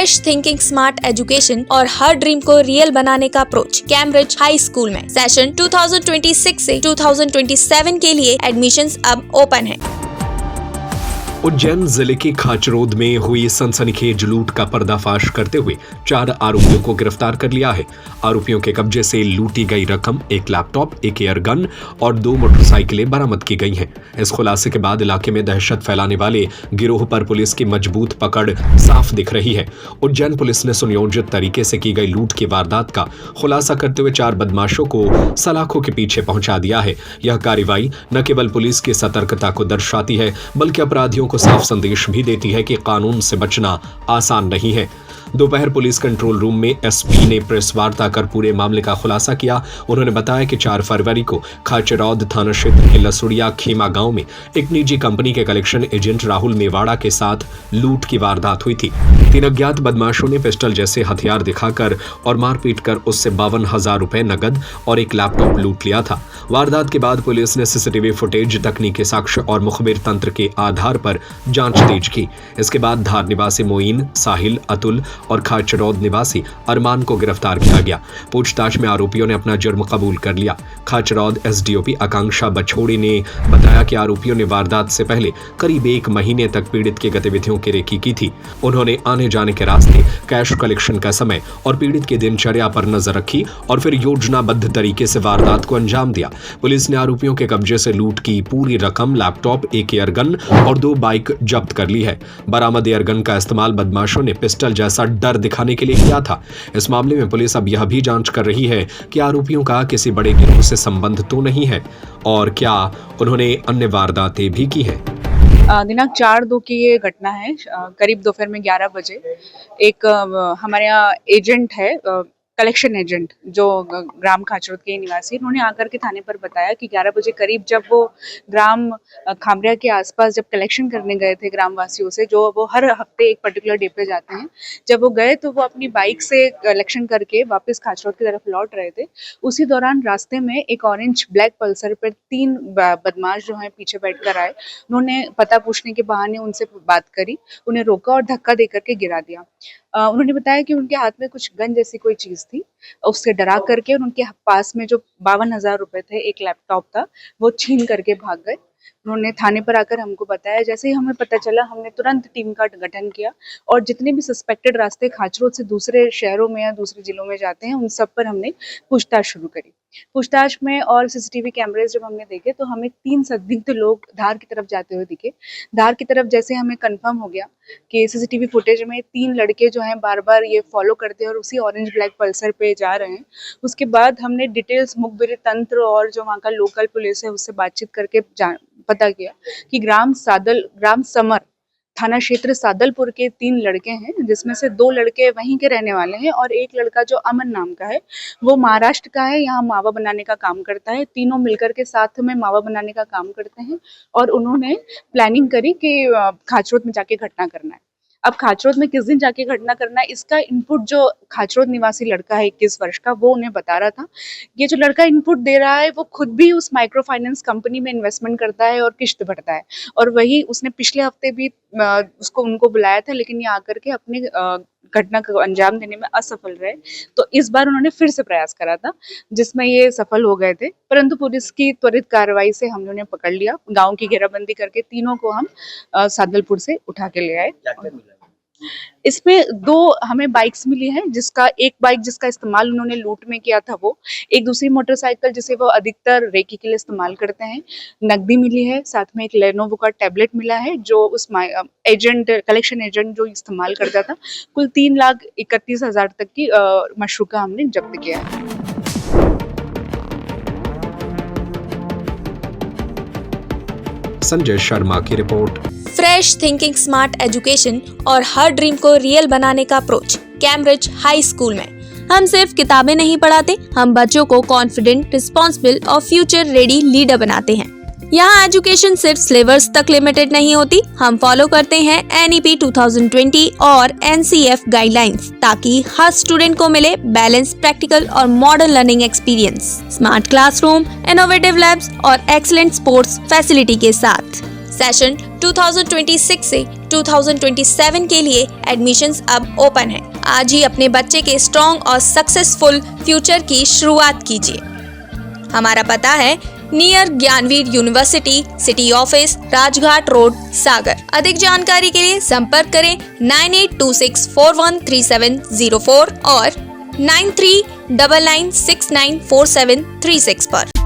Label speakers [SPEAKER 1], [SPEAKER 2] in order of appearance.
[SPEAKER 1] Fresh thinking, smart education और her dream को real बनाने का अप्रोच कैम्ब्रिज हाई स्कूल में। सेशन 2026 से 2027 के लिए एडमिशंस अब ओपन है।
[SPEAKER 2] उज्जैन जिले के खाचरोद में हुई सनसनीखेज लूट का पर्दाफाश करते हुए 4 आरोपियों को गिरफ्तार कर लिया है। आरोपियों के कब्जे से लूटी गई रकम, एक लैपटॉप, एक एयर गन और 2 मोटरसाइकिलें बरामद की गई हैं। इस खुलासे के बाद इलाके में दहशत फैलाने वाले गिरोह पर पुलिस की मजबूत पकड़ साफ दिख रही है। उज्जैन पुलिस ने सुनियोजित तरीके से की गई लूट की वारदात का खुलासा करते हुए 4 बदमाशों को सलाखों के पीछे पहुंचा दिया है। यह कार्रवाई न केवल पुलिस की सतर्कता को दर्शाती है, बल्कि अपराधियों को साफ संदेश भी देती है कि कानून से बचना आसान नहीं है। दोपहर पुलिस कंट्रोल रूम में एसपी ने प्रेस वार्ता कर पूरे मामले का खुलासा किया। उन्होंने बताया कि 4 फरवरी को खाचरौद थाना क्षेत्र के लसुड़िया खेमा गांव में एक निजी कंपनी के कलेक्शन एजेंट राहुल मेवाड़ा के साथ लूट की वारदात हुई थी। 3 अज्ञात बदमाशों ने पिस्टल जैसे हथियार दिखाकर और मारपीट कर उससे 52,000 रुपए नगद और एक लैपटॉप लूट लिया था। वारदात के बाद पुलिस ने सीसीटीवी फुटेज, तकनीकी साक्ष्य और मुखबिर तंत्र के आधार पर जांच तेज की। इसके बाद धार निवासी मोइन, साहिल, अतुल और खाचरौद निवासी अरमान को गिरफ्तार किया गया। पूछताछ में आरोपियों ने अपना जुर्म कबूल कर लिया। खाचरौद एसडीओपी आकांक्षा बछोड़ी ने बताया कि आरोपियों ने वारदात से पहले करीब 1 महीने तक पीड़ित की गतिविधियों की रेकी की थी। उन्होंने आने जाने के रास्ते, कैश कलेक्शन का समय और पीड़ित की दिनचर्या पर नजर रखी और फिर योजनाबद्ध तरीके से वारदात को अंजाम दिया। पुलिस ने आरोपियों के कब्जे से लूट की पूरी रकम, लैपटॉप, एक एयरगन और 2 बाइक जब्त कर ली है। बरामद एयरगन का इस्तेमाल बदमाशों ने पिस्टल जैसा डर दिखाने के लिए किया था। इस मामले में पुलिस अब यह भी जांच कर रही है कि आरोपियों का किसी बड़े गिरोह से संबंध तो नहीं है और क्या उन्होंने अन्य वारदातें भी की हैं।
[SPEAKER 3] दिनांक 4/2 की ये घटना है। करीब दोपहर में 11 बजे एक हमारे यहाँ एजेंट है, कलेक्शन एजेंट, जो ग्राम खाचरोद के निवासी, उन्होंने आकर के थाने पर बताया कि 11 बजे करीब जब वो ग्राम खामरिया के आसपास जब कलेक्शन करने गए थे ग्रामवासियों से, जो वो हर हफ्ते एक पर्टिकुलर डे पे जाते हैं, जब वो गए तो वो अपनी बाइक से कलेक्शन करके वापस खाचरोद की तरफ लौट रहे थे। उसी दौरान रास्ते में एक ऑरेंज ब्लैक पल्सर पर 3 बदमाश जो है पीछे बैठ कर आए। उन्होंने पता पूछने के बहाने उनसे बात करी, उन्हें रोका और धक्का देकर के गिरा दिया। उन्होंने बताया कि उनके हाथ में कुछ गन जैसी कोई चीज थी, उससे डरा करके उनके पास में जो 52,000 रुपए थे, एक लैपटॉप था, वो छीन करके भाग गए। उन्होंने थाने पर आकर हमको बताया। जैसे ही हमें पता चला, हमने तुरंत टीम का गठन किया और जितने भी सस्पेक्टेड रास्ते खाचरोद से दूसरे शहरों में या दूसरे जिलों में जाते हैं, उन सब पर हमने पूछताछ शुरू करी। पूछताछ में और सीसीटीवी कैमरेज जब हमने देखे तो हमें 3 संदिग्ध लोग धार की तरफ जाते हुए दिखे। धार की तरफ जैसे हमें कंफर्म हो गया कि सीसीटीवी फुटेज में 3 लड़के जो हैं बार-बार ये फॉलो करते हैं और उसी ऑरेंज ब्लैक पल्सर पे जा रहे हैं। उसके बाद हमने डिटेल्स मुखबिर तंत्र और जो वहाँ का लोकल पुलिस है उससे बातचीत करके पता किया कि ग्राम समर थाना क्षेत्र सादलपुर के 3 लड़के हैं, जिसमें से 2 लड़के वहीं के रहने वाले हैं और एक लड़का जो अमन नाम का है, वो महाराष्ट्र का है, यहाँ मावा बनाने का काम करता है। तीनों मिलकर के साथ में मावा बनाने का काम करते हैं और उन्होंने प्लानिंग करी कि खाचरोद में जाके घटना करना है। अब खाचरोद में किस दिन जाके घटना करना है, इसका इनपुट जो खाचरोद निवासी लड़का है 21 वर्ष का, वो उन्हें बता रहा था। ये जो लड़का इनपुट दे रहा है, वो खुद भी उस माइक्रो फाइनेंस कंपनी में इन्वेस्टमेंट करता है और किश्त भरता है, और वही उसने पिछले हफ्ते भी उनको बुलाया था, लेकिन ये आकर के अपने घटना को अंजाम देने में असफल रहे। तो इस बार उन्होंने फिर से प्रयास करा था, जिसमें ये सफल हो गए थे, परंतु पुलिस की त्वरित कार्रवाई से हमने उन्हें पकड़ लिया। गांव की घेराबंदी करके तीनों को हम सादलपुर से उठा के ले आए। इसमें 2 हमें बाइक्स मिली हैं, जिसका एक बाइक जिसका इस्तेमाल उन्होंने लूट में किया था वो, एक दूसरी मोटरसाइकिल जिसे वो अधिकतर रेकी के लिए इस्तेमाल करते हैं, नकदी मिली है, साथ में एक लेनोवो का टैबलेट मिला है जो उस कलेक्शन एजेंट जो इस्तेमाल करता था। कुल 3,31,000 तक की मशरूका हमने जब्त किया है।
[SPEAKER 2] संजय शर्मा की report.
[SPEAKER 1] Fresh thinking, smart education और हर ड्रीम को रियल बनाने का अप्रोच कैम्ब्रिज हाई स्कूल में। हम सिर्फ किताबें नहीं पढ़ाते, हम बच्चों को कॉन्फिडेंट, रिस्पॉन्सिबल और फ्यूचर रेडी लीडर बनाते हैं। यहाँ एजुकेशन सिर्फ सिलेबस तक लिमिटेड नहीं होती, हम फॉलो करते हैं NEP 2020 और NCF गाइडलाइंस, ताकि हर स्टूडेंट को मिले बैलेंस, प्रैक्टिकल और modern learning experience, smart classroom, innovative labs और एक्सीलेंट स्पोर्ट्स फैसिलिटी के साथ। सेशन 2026 से 2027 के लिए एडमिशन्स अब ओपन है। आज ही अपने बच्चे के स्ट्रॉन्ग और सक्सेसफुल फ्यूचर की शुरुआत कीजिए। हमारा पता है near Gyanveer university, city office, Rajghat road, Sagar. अधिक जानकारी के लिए संपर्क करें 9826413704 और 9399694736 पर।